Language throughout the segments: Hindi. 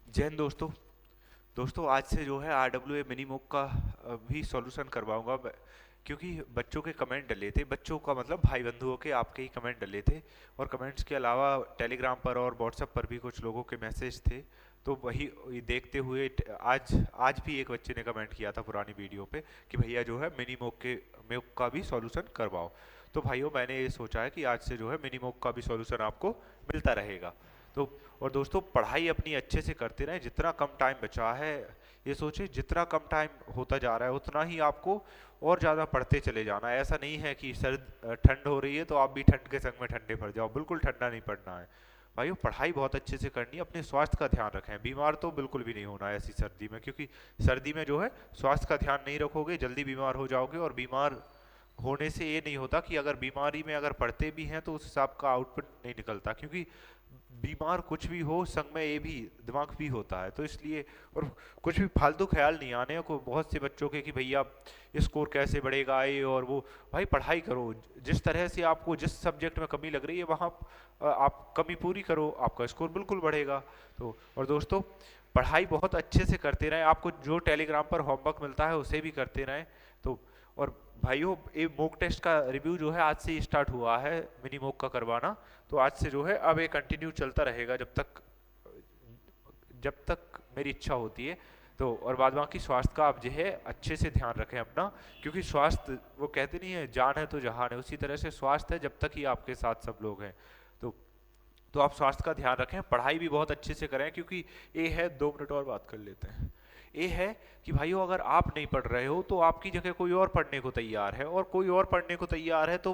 जय हिंद दोस्तों। दोस्तों आज से जो है RWA मिनी मॉक का भी सॉल्यूशन करवाऊंगा क्योंकि बच्चों के कमेंट डले थे। बच्चों का मतलब भाई बंधुओं के आपके ही कमेंट डले थे और कमेंट्स के अलावा टेलीग्राम पर और व्हाट्सएप पर भी कुछ लोगों के मैसेज थे। तो वही देखते हुए आज आज भी एक बच्चे ने कमेंट किया था पुरानी वीडियो पे कि भैया जो है मिनी मॉक का भी सॉल्यूशन करवाओ। तो भाइयों मैंने ये सोचा है कि आज से जो है मिनी मॉक का भी सॉल्यूशन आपको मिलता रहेगा। तो और दोस्तों पढ़ाई अपनी अच्छे से करते रहें। जितना कम टाइम बचा है ये सोचिए, जितना कम टाइम होता जा रहा है उतना ही आपको और ज़्यादा पढ़ते चले जाना है। ऐसा नहीं है कि सर्द ठंड हो रही है तो आप भी ठंड के संग में ठंडे पड़ जाओ, बिल्कुल ठंडा नहीं पड़ना है। भाइयों पढ़ाई बहुत अच्छे से करनी है, अपने स्वास्थ्य का ध्यान रखें। बीमार तो बिल्कुल भी नहीं होना है ऐसी सर्दी में, क्योंकि सर्दी में जो है स्वास्थ्य का ध्यान नहीं रखोगे जल्दी बीमार हो जाओगे। और बीमार होने से ये नहीं होता कि अगर बीमारी में अगर पढ़ते भी हैं तो उस हिसाब का आउटपुट नहीं निकलता, क्योंकि बीमार कुछ भी हो संग में ये भी दिमाग भी होता है। तो इसलिए और कुछ भी फालतू ख्याल नहीं आने को बहुत से बच्चों के कि भैया स्कोर कैसे बढ़ेगा ये और वो। भाई पढ़ाई करो, जिस तरह से आपको जिस सब्जेक्ट में कमी लग रही है वहाँ आप कमी पूरी करो, आपका स्कोर बिल्कुल बढ़ेगा। तो और दोस्तों पढ़ाई बहुत अच्छे से करते रहें, आपको जो टेलीग्राम पर होमवर्क मिलता है उसे भी करते रहें। तो और भाइयों ये मॉक टेस्ट का रिव्यू जो है आज से ही स्टार्ट हुआ है मिनी मॉक का करवाना। तो आज से जो है अब ये कंटिन्यू चलता रहेगा जब तक मेरी इच्छा होती है। तो और बाद बाकी स्वास्थ्य का आप जो है अच्छे से ध्यान रखें अपना, क्योंकि स्वास्थ्य वो कहते नहीं है जान है तो जहान है, उसी तरह से स्वास्थ्य है जब तक ही आपके साथ सब लोग हैं। तो तो आप स्वास्थ्य का ध्यान रखें, पढ़ाई भी बहुत अच्छे से करें, क्योंकि ये है 2 मिनट और बात कर लेते हैं। ये है कि भाइयों अगर आप नहीं पढ़ रहे हो तो आपकी जगह कोई और पढ़ने को तैयार है, और कोई और पढ़ने को तैयार है तो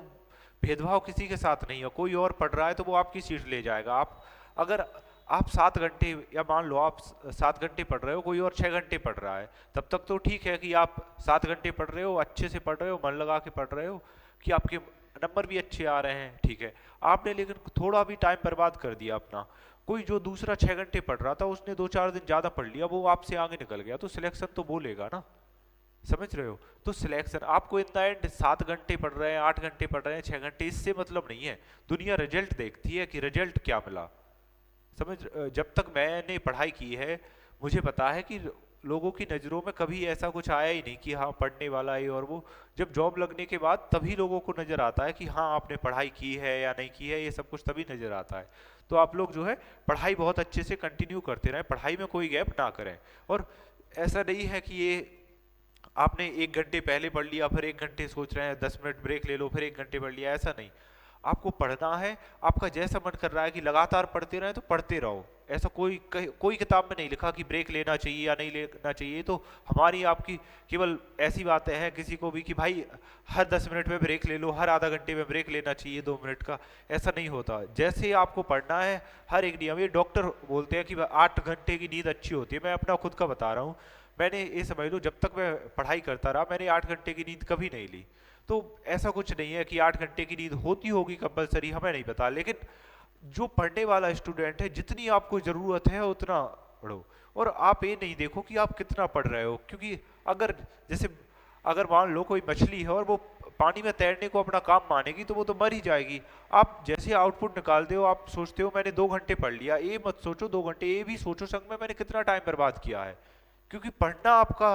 भेदभाव किसी के साथ नहीं है। कोई और पढ़ रहा है तो वो आपकी सीट ले जाएगा। आप अगर आप 7 घंटे या मान लो आप 7 घंटे पढ़ रहे हो, कोई और 6 घंटे पढ़ रहा है, तब तक तो ठीक है कि आप 7 घंटे पढ़ रहे हो, अच्छे से पढ़ रहे हो, मन लगा के पढ़ रहे हो, कि आपके नंबर भी अच्छे आ रहे हैं, ठीक है। आपने लेकिन थोड़ा भी टाइम बर्बाद कर दिया अपना। कोई जो दूसरा 6 घंटे पढ़ रहा था उसने 2-4 दिन ज्यादा पढ़ लिया, वो आपसे आगे निकल गया, तो सिलेक्शन तो बोलेगा ना। समझ रहे हो? तो सिलेक्शन आपको इन द एंड 7 घंटे पढ़ रहे हैं, 8 घंटे पढ़ रहे हैं, 6 घंटे, इससे मतलब नहीं है। दुनिया रिजल्ट देखती है कि रिजल्ट क्या मिला। जब तक मैंने पढ़ाई की है मुझे पता है कि लोगों की नज़रों में कभी ऐसा कुछ आया ही नहीं कि हाँ पढ़ने वाला है और वो। जब जॉब लगने के बाद तभी लोगों को नज़र आता है कि हाँ आपने पढ़ाई की है या नहीं की है, ये सब कुछ तभी नज़र आता है। तो आप लोग जो है पढ़ाई बहुत अच्छे से कंटिन्यू करते रहें, पढ़ाई में कोई गैप ना करें। और ऐसा नहीं है कि ये आपने 1 घंटे पहले पढ़ लिया फिर 1 घंटे सोच रहे हैं 10 मिनट ब्रेक ले लो फिर 1 घंटे पढ़ लिया, ऐसा नहीं। आपको पढ़ना है, आपका जैसा मन कर रहा है कि लगातार पढ़ते रहे तो पढ़ते रहो। ऐसा कोई किताब में नहीं लिखा कि ब्रेक लेना चाहिए या नहीं लेना चाहिए। तो हमारी आपकी केवल ऐसी बातें हैं किसी को भी कि भाई हर 10 मिनट में ब्रेक ले लो, हर आधा घंटे में ब्रेक लेना चाहिए 2 मिनट का, ऐसा नहीं होता। जैसे आपको पढ़ना है हर एक नियम, ये डॉक्टर बोलते हैं कि 8 घंटे की नींद अच्छी होती है, मैं अपना खुद का बता रहा हूँ। मैंने ये समझ लो जब तक मैं पढ़ाई करता रहा मैंने 8 घंटे की नींद कभी नहीं ली। तो ऐसा कुछ नहीं है कि 8 घंटे की नींद होती होगी कंपलसरी, हमें नहीं पता, लेकिन जो पढ़ने वाला स्टूडेंट है जितनी आपको ज़रूरत है उतना पढ़ो। और आप ये नहीं देखो कि आप कितना पढ़ रहे हो, क्योंकि अगर जैसे अगर मान लो कोई मछली है और वो पानी में तैरने को अपना काम मानेगी तो वो तो मर ही जाएगी। आप जैसे आउटपुट निकालते हो आप सोचते हो मैंने 2 घंटे पढ़ लिया, ये मत सोचो 2 घंटे, ये भी सोचो संग में मैंने कितना टाइम बर्बाद किया है। क्योंकि पढ़ना आपका,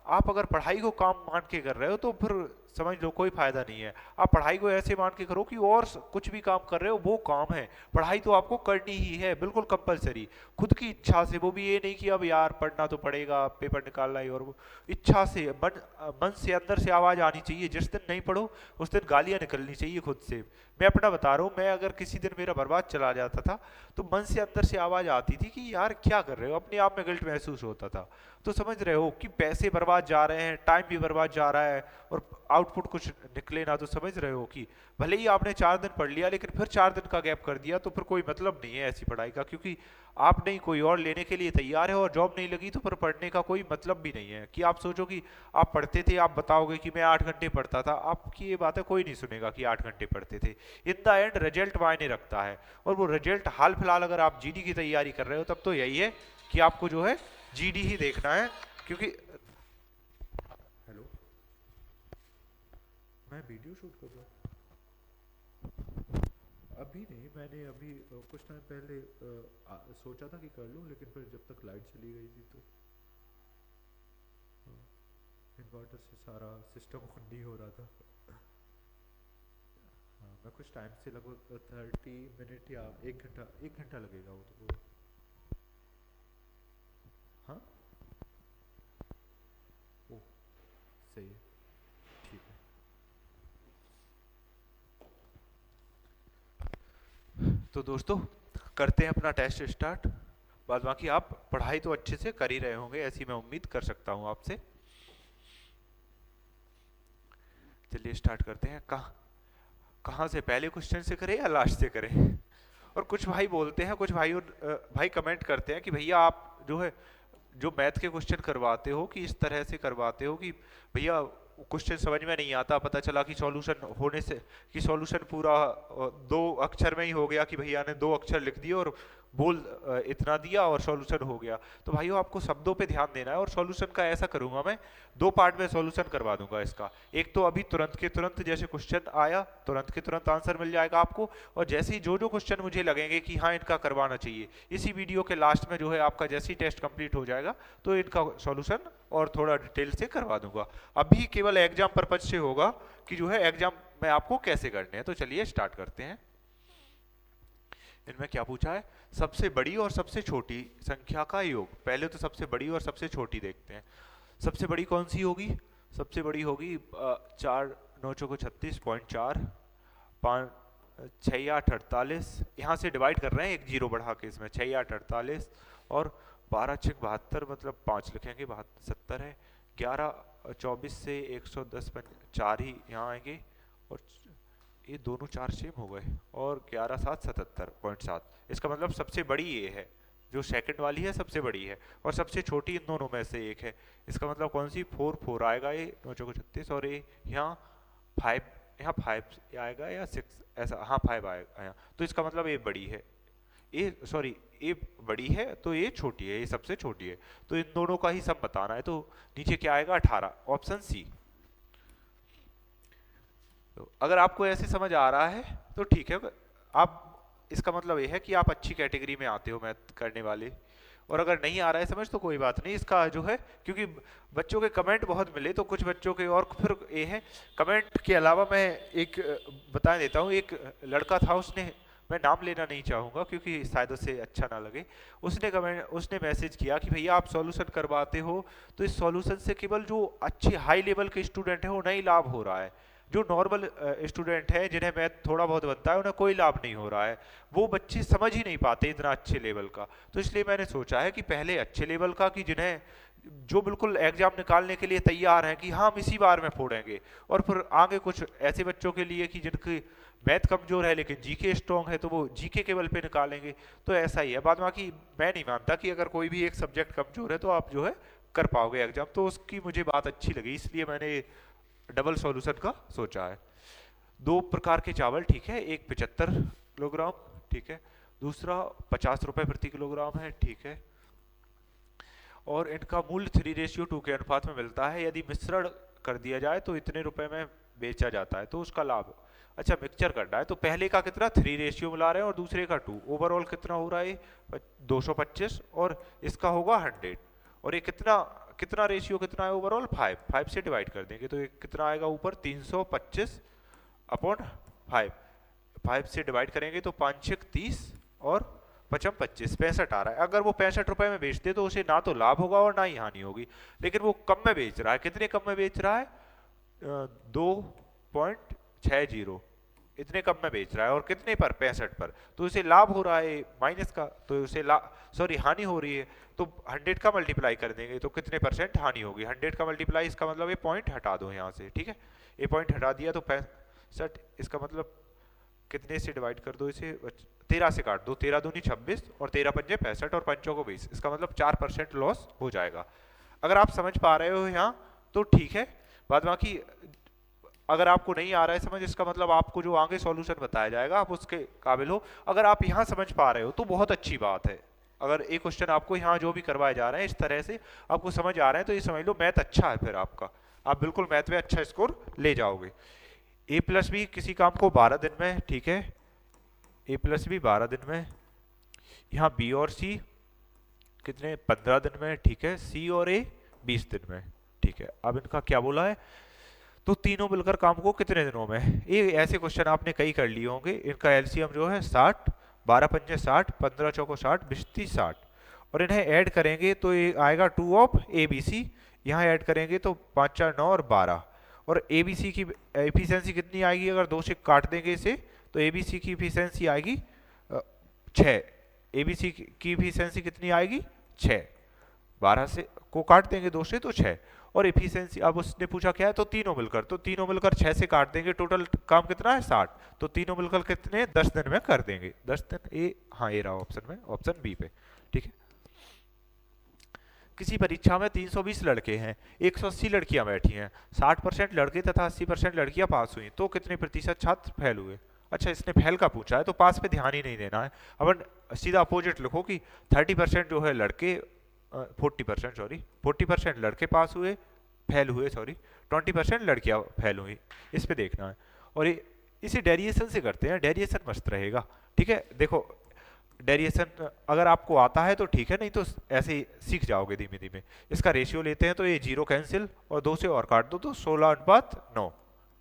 आप अगर पढ़ाई को काम मान के कर रहे हो तो फिर समझ लो कोई फायदा नहीं है। आप पढ़ाई को ऐसे मान के करो कि और कुछ भी काम कर रहे हो वो काम है, पढ़ाई तो आपको करनी ही है बिल्कुल कंपलसरी, खुद की इच्छा से। वो भी ये नहीं कि अब यार पढ़ना तो पड़ेगा पेपर निकालना ही, और वो इच्छा से मन से अंदर से आवाज आनी चाहिए। जिस दिन नहीं पढ़ो उस दिन गालियां निकलनी चाहिए खुद से। मैं अपना बता रहा हूँ, मैं अगर किसी दिन मेरा बर्बाद चला जाता था तो मन से अंदर से आवाज आती थी कि यार क्या कर रहे हो, अपने आप में गिल्ट महसूस होता था। तो समझ रहे हो कि पैसे बर्बाद जा रहे हैं, टाइम भी बर्बाद जा रहा है, और आउटपुट कुछ निकले ना। तो समझ रहे हो कि भले ही आपने 4 दिन पढ़ लिया लेकिन फिर 4 दिन का गैप कर दिया तो फिर कोई मतलब नहीं है ऐसी पढ़ाई का, क्योंकि आप नहीं कोई और लेने के लिए तैयार है और जॉब नहीं लगी तो फिर पढ़ने का कोई मतलब भी नहीं है। कि आप सोचो कि आप पढ़ते थे, आप बताओगे कि मैं 8 घंटे पढ़ता था, आपकी ये बातें कोई नहीं सुनेगा कि 8 घंटे पढ़ते थे। इन द एंड रिजल्ट मायने रखता है, और वो रिजल्ट हाल फिलहाल अगर आप जीडी की तैयारी कर रहे हो तब तो यही है कि आपको जो है जीडी ही देखना है। क्योंकि हेलो, मैं वीडियो शूट कर रहा हूँ। अभी नहीं, मैंने अभी कुछ टाइम पहले सोचा था कि कर लूँ, लेकिन फिर जब तक लाइट चली गई थी तो इन्वर्टर से सारा सिस्टम ऑन नहीं हो रहा था। हाँ, मैं कुछ टाइम से लगभग 30 मिनट या 1 घंटा, 1 घंटा लगेगा वो तो पूरा। हाँ, ओ सही है, ठीक है। तो दोस्तों, करते हैं अपना टेस्ट स्टार्ट। बाद बाकी आप पढ़ाई तो अच्छे से कर ही रहे होंगे, ऐसी मैं उम्मीद कर सकता हूँ आपसे। चलिए स्टार्ट करते हैं। कहाँ से, पहले क्वेश्चन से करें या लास्ट से करें? और कुछ भाई बोलते हैं, कुछ भाई भाई कमेंट करते हैं कि भैया आप जो है जो मैथ के क्वेश्चन करवाते हो कि इस तरह से करवाते हो कि भैया क्वेश्चन समझ में नहीं आता, पता चला कि सॉल्यूशन होने से कि सॉल्यूशन पूरा 2 अक्षर में ही हो गया, कि भैया ने 2 अक्षर लिख दिए और बोल इतना दिया और सॉल्यूशन हो गया। तो भाइयों आपको शब्दों पे ध्यान देना है, और सॉल्यूशन का ऐसा करूंगा मैं, 2 पार्ट में सॉल्यूशन करवा दूंगा इसका। एक तो अभी तुरंत के तुरंत जैसे क्वेश्चन आया तुरंत के तुरंत आंसर मिल जाएगा आपको, और जैसे ही जो जो क्वेश्चन मुझे लगेंगे कि हाँ इनका करवाना चाहिए, इसी वीडियो के लास्ट में जो है आपका जैसे ही टेस्ट कंप्लीट हो जाएगा तो इनका सॉल्यूशन और थोड़ा डिटेल से करवा दूंगा। अभी केवल एग्जाम पर्पज से होगा कि जो है एग्जाम में आपको कैसे करने हैं। तो चलिए स्टार्ट करते हैं। इनमें क्या पूछा है, सबसे बड़ी और सबसे छोटी संख्या का योग। पहले तो सबसे बड़ी और सबसे छोटी देखते हैं। सबसे बड़ी कौन सी होगी? सबसे बड़ी होगी 4 9 चौको 36.4, 5 6 8 48। यहाँ से डिवाइड कर रहे हैं, एक जीरो बढ़ा के इसमें 6 8 48, और 12 6 72, मतलब 5 लिखेंगे, 70 है। 11 24 से 110 4 ही यहाँ आएंगे, और ये दोनों 4 सेम हो गए, और 11 7 77.7। इसका मतलब सबसे बड़ी ये है, जो सेकंड वाली है सबसे बड़ी है, और सबसे छोटी इन दोनों में से एक है। इसका मतलब कौन सी, 4 4 आएगा, ये 9 चौको 36, और ये यहाँ 5, यहाँ 5 आएगा या 6, ऐसा, हाँ 5 आएगा यहाँ। तो इसका मतलब ये बड़ी है, ये सॉरी ये बड़ी है तो ये छोटी है, ये सबसे छोटी है। तो इन दोनों का ही सब बताना है। तो नीचे क्या आएगा, 18, ऑप्शन सी। तो अगर आपको ऐसे समझ आ रहा है तो ठीक है, आप, इसका मतलब ये है कि आप अच्छी कैटेगरी में आते हो मैथ करने वाले। और अगर नहीं आ रहा है समझ तो कोई बात नहीं, इसका जो है, क्योंकि बच्चों के कमेंट बहुत मिले तो कुछ बच्चों के, और फिर ये है कमेंट के अलावा मैं एक बता देता हूँ। एक लड़का था, उसने, मैं नाम लेना नहीं चाहूँगा क्योंकि शायद उसे अच्छा ना लगे, उसने मैसेज किया कि भैया आप सॉल्यूशन करवाते हो तो इस सॉल्यूशन से केवल जो अच्छे हाई लेवल के स्टूडेंट हैं वो नहीं लाभ हो रहा है, जो नॉर्मल स्टूडेंट है जिन्हें मैथ थोड़ा बहुत बनता है उन्हें कोई लाभ नहीं हो रहा है, वो बच्चे समझ ही नहीं पाते इतना अच्छे लेवल का। तो इसलिए मैंने सोचा है कि पहले अच्छे लेवल का, कि जिन्हें जो बिल्कुल एग्जाम निकालने के लिए तैयार हैं कि हाँ हम इसी बार में फोड़ेंगे, और फिर आगे कुछ ऐसे बच्चों के लिए कि जिनकी मैथ कमजोर है लेकिन जीके स्ट्रांग है तो वो जीके केवल पे निकालेंगे। तो ऐसा ही है। बाद बाकी मैं नहीं मानता कि अगर कोई भी एक सब्जेक्ट कमजोर है तो आप जो है कर पाओगे एग्जाम। तो उसकी मुझे बात अच्छी लगी, इसलिए मैंने डबल सॉल्यूशन का सोचा है। 2 प्रकार के चावल, ठीक है, एक 75 किलोग्राम, ठीक है, दूसरा 50 रुपए प्रति किलोग्राम है, ठीक है, और इनका मूल्य 3:2 के अनुपात में मिलता है। यदि मिश्रण कर दिया जाए तो इतने रुपए में बेचा जाता है, तो उसका लाभ। अच्छा, मिक्सचर करना है तो पहले का कितना 3 मिला रहे हैं और दूसरे का 2, ओवरऑल कितना हो रहा है 225, और इसका होगा 100, और ये कितना कितना रेशियो कितना है ओवरऑल 5, 5 से डिवाइड कर देंगे तो ये कितना आएगा ऊपर 325/5, 5 से डिवाइड करेंगे तो 5 6 30 और 5 25, 65 आ रहा है। अगर वो 65 रुपए में बेचते तो उसे ना तो लाभ होगा और ना ही हानि होगी, लेकिन वो कम में बेच रहा है। कितने कम में बेच रहा है? 2.60, इतने कम में बेच रहा है, और कितने पर? 65 पर। तो उसे लाभ हो रहा है माइनस का, तो उसे सॉरी हानि हो रही है। तो 100 का मल्टीप्लाई कर देंगे तो कितने परसेंट हानि होगी? 100 का मल्टीप्लाई, इसका मतलब ये पॉइंट हटा दो यहाँ से, ठीक है, ये पॉइंट हटा दिया तो 65, इसका मतलब कितने से डिवाइड कर दो इसे, 13 से काट दो, 13 दूनी 26 और 13 पंजे 65 और 5 को 20, इसका मतलब 4% लॉस हो जाएगा। अगर आप समझ पा रहे हो यहाँ तो ठीक है, बाद बाकी अगर आपको नहीं आ रहा है समझ, इसका मतलब आपको जो आगे सॉल्यूशन बताया जाएगा आप उसके काबिल हो। अगर आप यहाँ समझ पा रहे हो तो बहुत अच्छी बात है। अगर एक क्वेश्चन आपको यहाँ जो भी करवाए जा रहे हैं इस तरह से आपको समझ आ रहे हैं तो ये समझ लो मैथ अच्छा है, फिर आपका आप बिल्कुल मैथ में अच्छा स्कोर ले जाओगे। A+B किसी काम को 12 दिन में, ठीक है, ए प्लस बी 12 दिन में, यहाँ बी और सी कितने 15 दिन में, ठीक है, सी और ए 20 दिन में, ठीक है। अब इनका क्या बोला है, तो तीनों मिलकर काम को कितने दिनों में, ये ऐसे क्वेश्चन आपने कई कर लिए होंगे। इनका एलसीएम जो है 60, 12 पंजे 60, 15 चौको 60, 20 60, और इन्हें ऐड करेंगे तो ये आएगा 2 ऑफ ए बी सी, यहाँ ऐड करेंगे तो 5 4 9 और 12, और ए बी सी की एफिशिएंसी कितनी आएगी, अगर 2 से काट देंगे इसे तो ए बी सी की एफिशिएंसी आएगी 6, ए बी सी की एफिशिएंसी कितनी आएगी 6, 12 से को काट देंगे 2 से तो 6, और एफिशिएंसी अब उसने पूछा क्या है, तो तीनों मिलकर, तो तीनों मिलकर 6 से काट देंगे, टोटल काम कितना है 60, तो तीनों मिलकर कितने 10 दिन में कर देंगे, 10 दिन, ए हाँ ये रहा ऑप्शन में, ऑप्शन बी पे, ठीक है। किसी परीक्षा में 320 लड़के हैं, 180 लड़कियां बैठी हैं, 60% लड़के तथा 80% लड़कियां पास हुई, तो कितने प्रतिशत छात्र फेल हुए। अच्छा, इसने फेल का पूछा है तो पास पे ध्यान ही नहीं देना है, अपन सीधा अपोजिट लिखो कि 30% जो है लड़के 40% सॉरी 40% लड़के पास हुए, फेल हुए सॉरी, 20% लड़कियां फेल हुई, इस पे देखना है। और इसे डेरिएशन से करते हैं, डेरिएशन मस्त रहेगा, ठीक है। देखो डेरिएशन अगर आपको आता है तो ठीक है, नहीं तो ऐसे ही सीख जाओगे धीमे धीमे। इसका रेशियो लेते हैं तो ये 0 कैंसिल और 2 से और काट दो तो 16:9,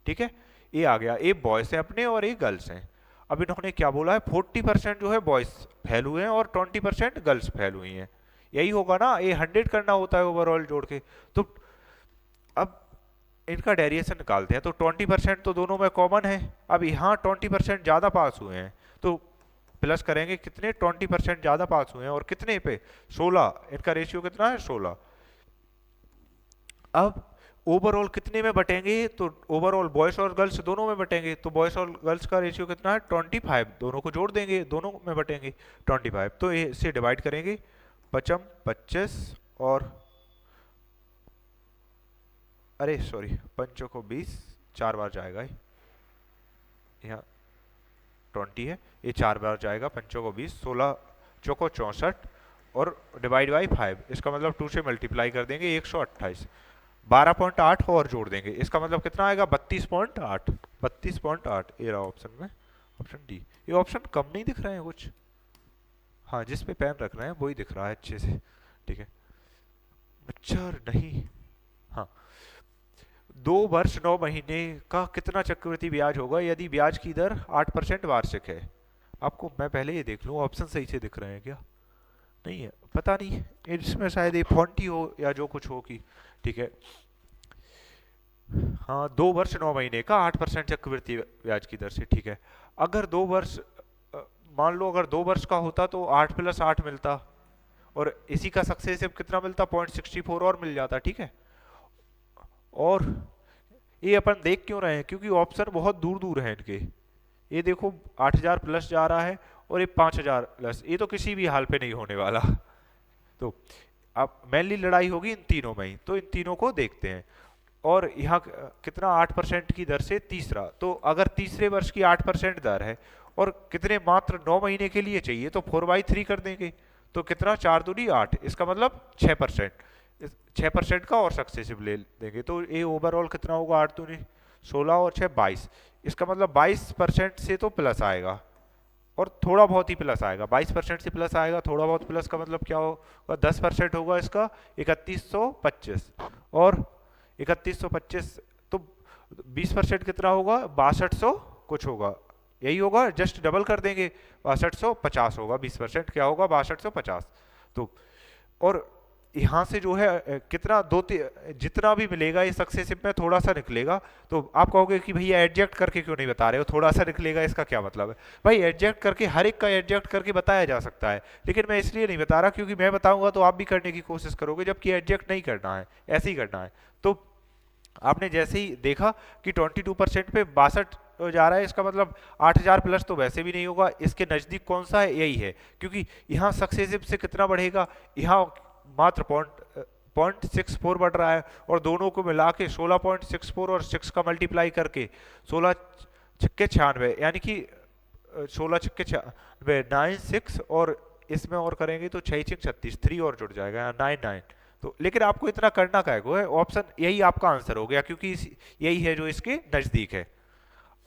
ठीक है। ये आ गया, ये बॉयज हैं अपने और ये गर्ल्स हैं। अब इन्होंने क्या बोला है, 40% जो है बॉयज फेल हुए हैं और 20% गर्ल्स फेल हुई हैं, यही होगा ना, ये 100 करना होता है ओवरऑल जोड़ के। तो अब इनका डेरिएशन निकालते हैं, तो 20% तो दोनों में कॉमन है, अब यहाँ 20% ज्यादा पास हुए हैं तो प्लस करेंगे कितने, 20% ज्यादा पास हुए हैं और कितने पे 16, इनका रेशियो कितना है 16। अब ओवरऑल कितने में बटेंगे, तो ओवरऑल बॉयज और गर्ल्स दोनों में बटेंगे, तो बॉयज और गर्ल्स का रेशियो कितना है 25, दोनों को जोड़ देंगे, दोनों में बटेंगे 25, तो इसे डिवाइड करेंगे 55 25 और अरे सॉरी 5 को 20, 4 बार जाएगा यहाँ 20 है, ये 4 बार जाएगा, 5 को 20, 16 चौको 64 और डिवाइड बाई 5, इसका मतलब 2 से मल्टीप्लाई कर देंगे 128, 12.8 और जोड़ देंगे, इसका मतलब कितना आएगा 32.8, 32.8, ये रहा ऑप्शन में, ऑप्शन डी। ये ऑप्शन कम नहीं दिख रहे हैं कुछ, हाँ जिस पे पेन रख रहे हैं वही दिख रहा है अच्छे से, ठीक है। मच्छर नहीं, हाँ 2 वर्ष 9 महीने का कितना चक्रवृद्धि ब्याज होगा यदि ब्याज की दर 8% वार्षिक है। आपको मैं पहले ये देख लूँ ऑप्शन सही से दिख रहे हैं क्या, नहीं है, पता नहीं इसमें शायद ये फॉन्टी हो या जो कुछ हो की, ठीक है। हाँ 2 वर्ष 9 महीने का 8% चक्रवृद्धि ब्याज की दर से, ठीक है। अगर 2 वर्ष मान लो अगर 2 वर्ष का होता तो 8 + 8 मिलता, और इसी का सक्सेसिव कितना मिलता 0.64 और मिल जाता, ठीक है। और ये अपन देख क्यों रहे हैं, क्योंकि ऑप्शन बहुत दूर दूर है इनके, ये देखो 8000 प्लस जा रहा है और ये 5000 प्लस, ये तो किसी भी हाल पे नहीं होने वाला। तो अब मेनली लड़ाई होगी इन तीनों में ही, तो इन तीनों को देखते हैं। और यहाँ कितना 8% की दर से तीसरा, तो अगर तीसरे वर्ष की 8% दर है और कितने मात्र 9 महीने के लिए चाहिए तो 4/3 कर देंगे, तो कितना 4 दूनी 8, इसका मतलब 6%, 6% का और सक्सेसिव ले देंगे, तो ये ओवरऑल कितना होगा 8 दूनी 16 और 6 22, इसका मतलब 22% से तो प्लस आएगा और थोड़ा बहुत ही प्लस आएगा, 22% से प्लस आएगा, थोड़ा बहुत प्लस का मतलब क्या होगा 10% होगा इसका 3125, और 3125 तो 20% कितना होगा 6200 कुछ होगा, यही होगा, जस्ट डबल कर देंगे 6250 होगा, 20% क्या होगा 6250। तो और यहाँ से जो है कितना जितना भी मिलेगा ये सक्सेसिव में थोड़ा सा निकलेगा, तो आप कहोगे कि भैया एडजस्ट करके क्यों नहीं बता रहे हो, थोड़ा सा निकलेगा इसका क्या मतलब है। भाई एडजस्ट करके हर एक का एडजस्ट करके बताया जा सकता है, लेकिन मैं इसलिए नहीं बता रहा क्योंकि मैं बताऊंगा तो आप भी करने की कोशिश करोगे, जबकि एडजस्ट नहीं करना है, ऐसे ही करना है। तो आपने जैसे ही देखा कि 22% पे 62 जा रहा है, इसका मतलब 8000 प्लस तो वैसे भी नहीं होगा, इसके नज़दीक कौन सा है यही है, क्योंकि यहाँ सक्सेसिव से कितना बढ़ेगा, यहाँ मात्र 0.64 बढ़ रहा है, और दोनों को मिला के 16.64 और 6 का मल्टीप्लाई करके 16 छक्के 96, यानी कि 16 छक्के 96 96, और इसमें और करेंगे तो 6 6 36, 3 और जुड़ जाएगा 99। तो लेकिन आपको इतना करना क्या है, ऑप्शन यही आपका आंसर हो गया क्योंकि यही है जो इसके नजदीक है।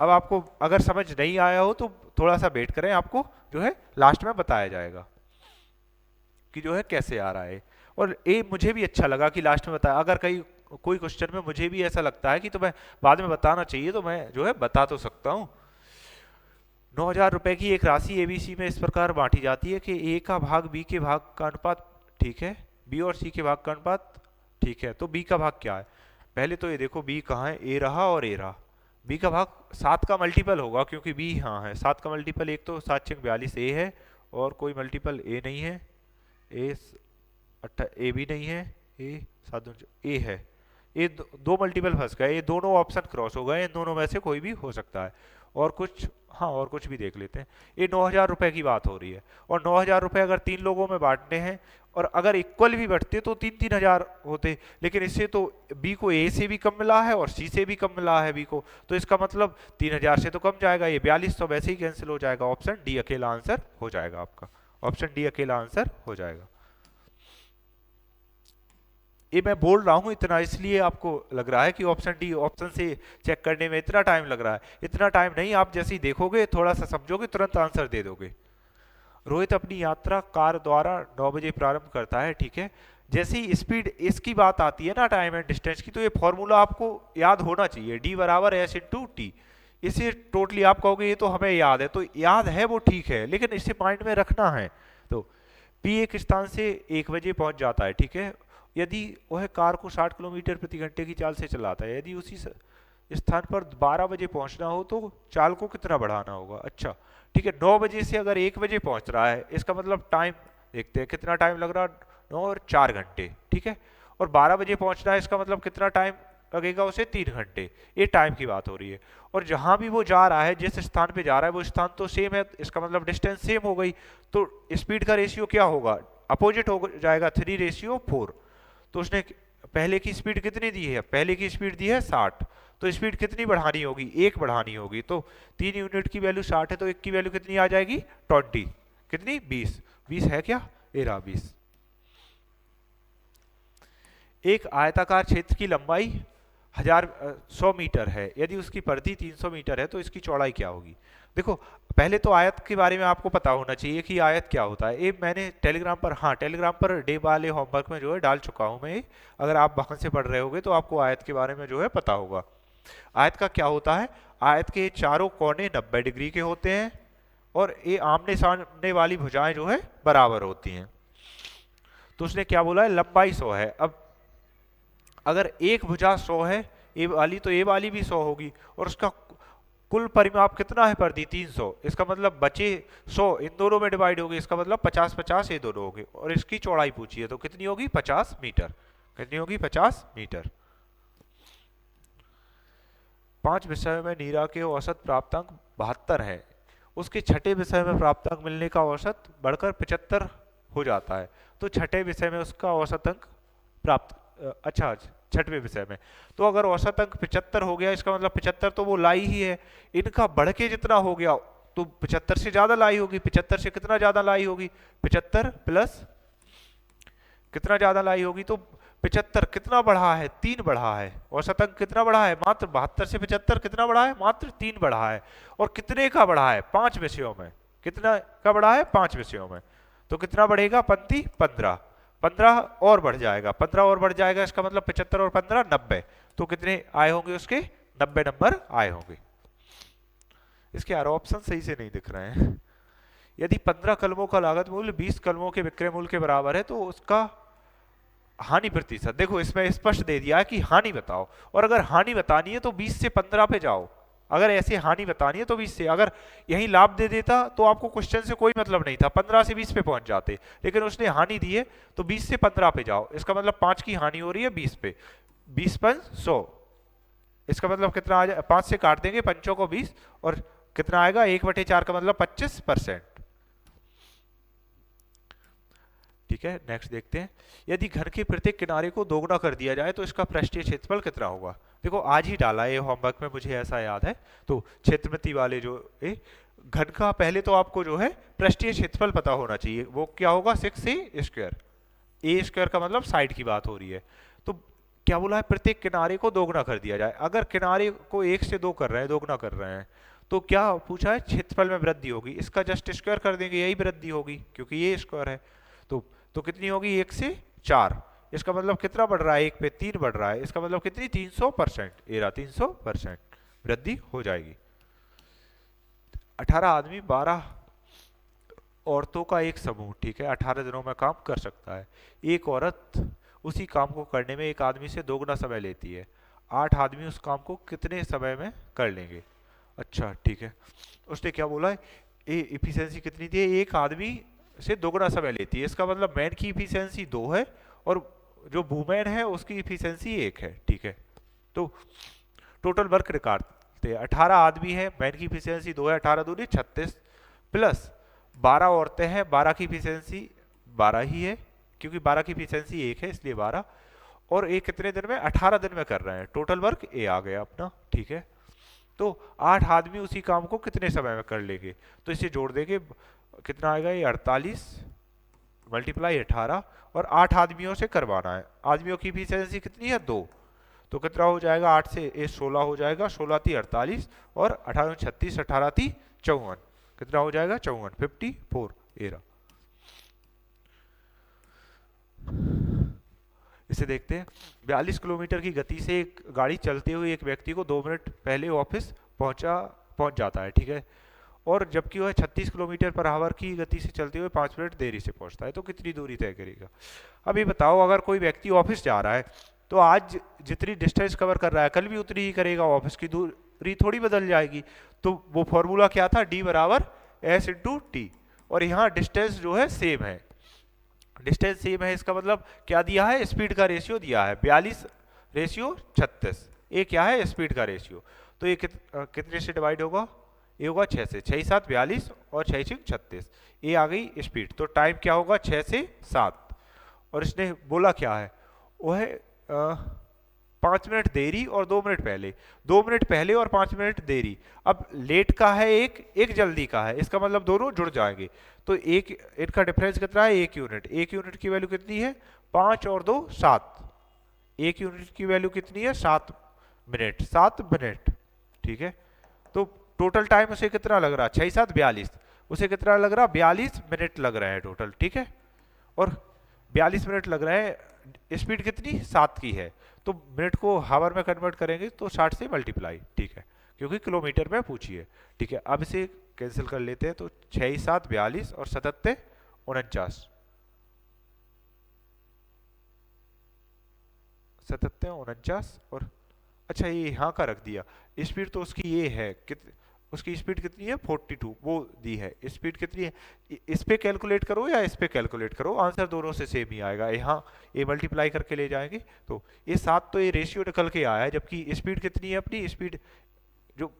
अब आपको अगर समझ नहीं आया हो तो थोड़ा सा वेट करें, आपको जो है लास्ट में बताया जाएगा कि जो है कैसे आ रहा है। और ये मुझे भी अच्छा लगा कि लास्ट में बताया, अगर कहीं कोई क्वेश्चन में मुझे भी ऐसा लगता है कि तो मैं बाद में बताना चाहिए तो मैं जो है बता तो सकता हूँ। 9,000 रुपए की एक राशि एबीसी में इस प्रकार बांटी जाती है कि ए का भाग बी के भाग का अनुपात, ठीक है, बी और सी के भाग का अनुपात, ठीक है। तो बी का भाग क्या है, पहले तो ये देखो बी कहाँ है, ए रहा और ए रहा। बी का भाग 7 का मल्टीपल होगा क्योंकि बी यहाँ है। 7 का मल्टीपल एक तो 7×42 ए है और कोई मल्टीपल ए नहीं है, ए भी नहीं है, ए 7 ए है। ये दो मल्टीपल फंस गए, ये दोनों ऑप्शन क्रॉस हो गए, इन दोनों में से कोई भी हो सकता है। और कुछ, हाँ और कुछ भी देख लेते हैं। ये 9,000 रुपए की बात हो रही है और 9,000 रुपए अगर 3 लोगों में बांटने हैं और अगर इक्वल भी बढ़ते तो 3-3 हजार होते, लेकिन इससे तो बी को ए से भी कम मिला है और सी से भी कम मिला है बी को, तो इसका मतलब 3,000 से तो कम जाएगा, ये 42 तो वैसे ही कैंसिल हो जाएगा। ऑप्शन डी अकेला आंसर हो जाएगा आपका, ऑप्शन डी अकेला आंसर हो जाएगा। ये मैं बोल रहा हूँ इतना इसलिए आपको लग रहा है कि ऑप्शन डी, ऑप्शन से चेक करने में इतना टाइम लग रहा है, इतना टाइम नहीं, आप जैसे ही देखोगे थोड़ा सा समझोगे तुरंत आंसर दे दोगे। रोहित अपनी यात्रा कार द्वारा 9 बजे प्रारंभ करता है, ठीक है। जैसे ही स्पीड इसकी बात आती है ना, टाइम एंड डिस्टेंस की, तो ये फॉर्मूला आपको याद होना चाहिए, डी बराबर एस इंटू टी। इसे टोटली आप कहोगे ये तो हमें याद है, तो याद है वो ठीक है, लेकिन इसे माइंड में रखना है। तो पी एक स्थान से 1 बजे पहुंच जाता है, ठीक है। यदि वह कार को 60 किलोमीटर प्रति घंटे की चाल से चलाता है, यदि उसी स्थान पर 12 बजे पहुंचना हो तो चाल को कितना बढ़ाना होगा। अच्छा ठीक है, 9 बजे से अगर 1 बजे पहुंच रहा है, इसका मतलब टाइम देखते हैं कितना टाइम लग रहा है, 9 और 4 घंटे, ठीक है। और 12 बजे पहुंचना है, इसका मतलब कितना टाइम लगेगा उसे, 3 घंटे। ये टाइम की बात हो रही है। और जहां भी वो जा रहा है, जिस स्थान पे जा रहा है वो स्थान तो सेम है, इसका मतलब डिस्टेंस सेम हो गई, तो स्पीड का रेशियो क्या होगा, अपोजिट हो जाएगा, 3:4। तो उसने पहले की स्पीड कितनी दी है, पहले की स्पीड दी है 60, तो स्पीड कितनी बढ़ानी होगी, 1 बढ़ानी होगी। तो 3 यूनिट की वैल्यू 60 है तो 1 की वैल्यू कितनी आ जाएगी, 20, कितनी, 20। 20 है क्या, ये रहा 20। एक आयताकार क्षेत्र की लंबाई 100 मीटर है, यदि उसकी परिधि 300 मीटर है तो इसकी चौड़ाई क्या होगी। देखो पहले तो आयत के बारे में आपको पता होना चाहिए कि आयत क्या होता है। ये मैंने टेलीग्राम पर, हाँ टेलीग्राम पर डे वाले होमवर्क में जो है डाल चुका हूँ मैं, अगर आप वहां से पढ़ रहे होगे तो आपको आयत के बारे में जो है पता होगा। आयत का क्या होता है, आयत के चारों कोने 90 डिग्री के होते हैं और ये आमने सामने वाली भुजाएं जो है बराबर होती हैं। तो उसने क्या बोला है, लंबाई 100 है। अब अगर एक भुजा 100 है ए वाली, तो ए वाली भी 100 होगी और उसका कुल परिमाप कितना है परिधि, 300। इसका मतलब बचे 100 इन दोनों में डिवाइड होगी, इसका मतलब 50-50 ये दोनों होंगे। और इसकी चौड़ाई पूछी है तो कितनी होगी, 50 मीटर। कितनी होगी, 50 मीटर। 5 विषय में नीरा के औसत प्राप्तांक 72 है, उसके छठे विषय में प्राप्तांक मिलने का औसत बढ़कर 75 हो जाता है, तो छठे विषय में उसका औसत अंक प्राप्त, अच्छा छठवें विषय में, तो अगर औसत अंक 75 हो गया, इसका मतलब 75 तो वो लाई ही है, इनका बढ़ के जितना हो गया तो 75 से ज्यादा लाई होगी। 75 से कितना ज्यादा लाई होगी, 75 प्लस कितना ज्यादा लाई होगी, तो 75 कितना बढ़ा है, 3 बढ़ा है। औसत अंक कितना बढ़ा है, मात्र 72 से 75 कितना बढ़ा है, मात्र 3 बढ़ा है। और कितने का बढ़ा है, 5 विषयों में। कितना का बढ़ा है, 5 विषयों में। तो कितना बढ़ेगा, 15 और बढ़ जाएगा, 15 और बढ़ जाएगा, इसका मतलब 75 और 15 90। तो कितने आए होंगे उसके, 90 नंबर आए होंगे। इसके यार ऑप्शन सही से नहीं दिख रहे हैं। यदि 15 कलमों का लागत मूल्य 20 कलमों के विक्रय मूल्य के बराबर है तो उसका हानि प्रतिशत, देखो इसमें स्पष्ट दे दिया है कि हानि बताओ, और अगर हानि बतानी है तो 20 से 15 पे जाओ। अगर ऐसे हानि बतानी है तो 20 से, अगर यही लाभ दे देता तो आपको क्वेश्चन से कोई मतलब नहीं था, 15 से 20 पे पहुंच जाते, लेकिन उसने हानि दी है तो 20 से 15 पे जाओ। इसका मतलब 5 की हानि हो रही है 20 पे, 20 पर 100, इसका मतलब कितना आ जाए, 5 से काट देंगे, 5 को 20 और कितना आएगा, 1/4 का मतलब 25%। ठीक है, नेक्स्ट देखते हैं। यदि घर के प्रत्येक किनारे को दोगुना कर दिया जाए तो इसका पृष्ठीय क्षेत्रफल कितना होगा। देखो आज ही डाला है होमवर्क में, मुझे ऐसा याद है। तो क्षेत्रमिति वाले जो घन का पहले तो आपको जो है पृष्ठीय क्षेत्रफल पता होना चाहिए, वो क्या होगा, 6a²। a² का मतलब साइड की बात हो रही है। तो क्या बोला है, प्रत्येक किनारे को दोगुना कर दिया जाए। अगर किनारे को 1 से 2 कर रहे हैं, दोगुना कर रहे हैं, तो क्या पूछा है, क्षेत्रफल में वृद्धि होगी। इसका जस्ट स्क्वायर कर देंगे, यही वृद्धि होगी क्योंकि ये स्क्वायर है। तो कितनी होगी, 1 से 4। इसका मतलब कितना बढ़ रहा है, 1 पे 3 बढ़ रहा है। इसका मतलब कितनी, 300%। ये रहा 300% वृद्धि हो जाएगी। 18 आदमी 12 औरतों का एक समूह, ठीक है, 18 दिनों में काम कर सकता है। एक औरत उसी काम को करने में एक आदमी से दोगुना समय लेती है। 8 आदमी उस काम को कितने समय में कर लेंगे। अच्छा ठीक है, उसने क्या बोला है, ये इफिशियंसी कितनी थी, एक आदमी से दोगुना समय लेती है। इसका मतलब मैन की इफिशियंसी 2 है और जो वुमेन है उसकी इफिशियंसी 1 है, ठीक है। तो टोटल वर्क निकालते हैं। 18 आदमी है, मैन की इफिशियंसी 2 है, 18 दूनी 36, प्लस 12 औरतें हैं, 12 की इफिशियंसी 12 ही है क्योंकि 12 की इफिशियंसी 1 है इसलिए 12, और ये कितने दिन में, 18 दिन में कर रहे हैं। टोटल वर्क ए आ गया अपना, ठीक है। तो 8 आदमी उसी काम को कितने समय में कर लेंगे, तो इसे जोड़ देंगे, कितना आएगा ये 48 मल्टीप्लाई 18, और 8 आदमियों से करवाना है। आदमियों की इफिशियंसी कितनी है, 2, तो कितना हो जाएगा, 8 से ये 16 हो जाएगा, 16 × 48 और 18 × 36, 18 × 54, कितना हो जाएगा 54, 54 एरा। इसे देखते हैं। 42 किलोमीटर की गति से एक गाड़ी चलते हुए एक व्यक्ति को 2 मिनट पहले ऑफिस पहुंच जाता है, ठीक है, और जबकि वह 36 किलोमीटर पर आवर की गति से चलते हुए 5 मिनट देरी से पहुंचता है, तो कितनी दूरी तय करेगा। अभी बताओ, अगर कोई व्यक्ति ऑफिस जा रहा है तो आज जितनी डिस्टेंस कवर कर रहा है कल भी उतनी ही करेगा, ऑफिस की दूरी थोड़ी बदल जाएगी। तो वो फॉर्मूला क्या था, D = S × T, और यहाँ डिस्टेंस जो है सेम है, डिस्टेंस सेम है। इसका मतलब क्या दिया है, स्पीड का रेशियो दिया है 42:36। ये क्या है, स्पीड का रेशियो। तो ये कितने से डिवाइड होगा, ये होगा 6 से, 6 × 7 42 और 6 × 6 36, ये आ गई स्पीड। तो टाइम क्या होगा, 6 से 7, और इसने बोला क्या है, वो है 5 मिनट देरी और 2 मिनट पहले, 2 मिनट पहले और 5 मिनट देरी। अब लेट का है एक जल्दी का है, इसका मतलब दोनों जुड़ जाएंगे। तो एक इनका डिफरेंस कितना है, 1 यूनिट। 1 यूनिट की वैल्यू कितनी है, 5 और 2 7, 1 यूनिट की वैल्यू कितनी है, 7 मिनट, 7 मिनट, ठीक है। तो टोटल टाइम उसे कितना लग रहा है, 6 × 7 42, उसे कितना लग रहा, 42 मिनट लग रहे हैं टोटल, ठीक है, और 42 मिनट लग रहे हैं। स्पीड कितनी, 7 की है, तो मिनट को हावर में कन्वर्ट करेंगे तो 60 से मल्टीप्लाई, ठीक है, क्योंकि किलोमीटर में पूछिए, ठीक है। अब इसे कैंसिल कर लेते हैं, तो 6 × 7 42 और 77 49, 77 49, और अच्छा ये यहाँ का रख दिया। स्पीड तो उसकी ये है, उसकी स्पीड कितनी है, 42, वो दी है। स्पीड कितनी है, इस पे कैलकुलेट करो या इस पे कैलकुलेट करो, आंसर दोनों से सेम ही आएगा। यहाँ ये मल्टीप्लाई करके ले जाएंगे तो ये 7, तो ये रेशियो निकल के आया है, जबकि स्पीड कितनी है, अपनी स्पीड जो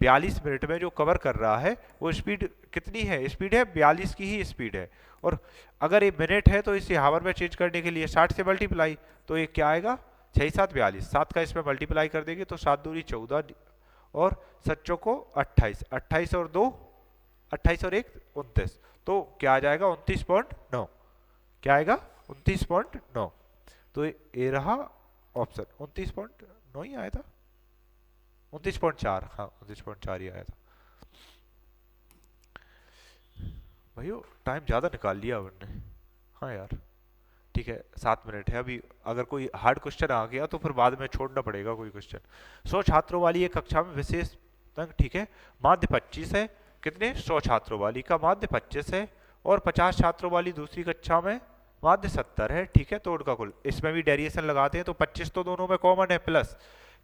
42 मिनट में जो कवर कर रहा है वो स्पीड कितनी है, स्पीड है 42 की ही स्पीड है। और अगर ये मिनट है तो इसे हावर में चेंज करने के लिए 60 से मल्टीप्लाई, तो ये क्या आएगा, 6 × 7 42, 7 का इसमें मल्टीप्लाई कर देंगे तो 7 दूनी 14 और 7 को 28, 28 और 2 28 और 1 29, तो क्या आ जाएगा 29.9, क्या आएगा 29.9। तो ये रहा ऑप्शन, 29.9 ही आया था, 29.4, हाँ 29.4 ही आया था। भाइयों टाइम ज़्यादा निकाल लिया हमने, हाँ यार ठीक है, 7 मिनट है। अभी अगर कोई हार्ड क्वेश्चन आ गया तो फिर बाद में छोड़ना पड़ेगा कोई क्वेश्चन। 100 छात्रों वाली एक कक्षा में विशेष अंक, ठीक है, माध्य 25 है, कितने 100 छात्रों वाली का माध्य 25 है, और 50 छात्रों वाली दूसरी कक्षा में माध्य 70 है, ठीक है। तो उनका कुल, इसमें भी डेरिएशन लगाते हैं तो 25 तो दोनों में कॉमन है, प्लस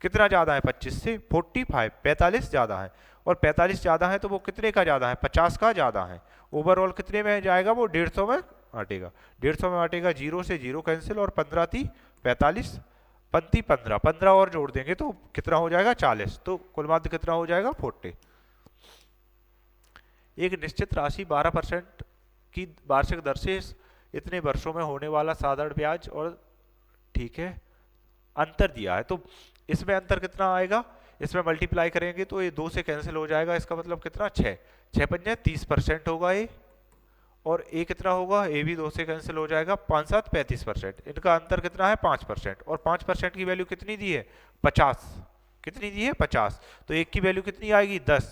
कितना ज़्यादा है 25 से, 45, 45 ज़्यादा है, और 45 ज़्यादा है तो वो कितने का ज़्यादा है, 50 का ज़्यादा है। ओवरऑल कितने में जाएगा, वो 150 में बांटेगा, 150 में बांटेगा, 0 से 0 कैंसिल, और 15 × 45 पंती 15, 15 और जोड़ देंगे तो कितना हो जाएगा 40, तो कुल माध्य कितना हो जाएगा 40। एक निश्चित राशि 12% की वार्षिक दर से इतने वर्षों में होने वाला साधारण ब्याज और, ठीक है, अंतर दिया है। तो इसमें अंतर कितना आएगा, इसमें मल्टीप्लाई करेंगे तो ये 2 से कैंसिल हो जाएगा, इसका मतलब कितना 6, 6 × 5 = 30% होगा ये, और ए कितना होगा, ए भी 2 से कैंसिल हो जाएगा, 5 7 35%, इनका अंतर कितना है 5%, और 5% की वैल्यू कितनी दी है 50, कितनी दी है 50, तो एक की वैल्यू कितनी आएगी 10,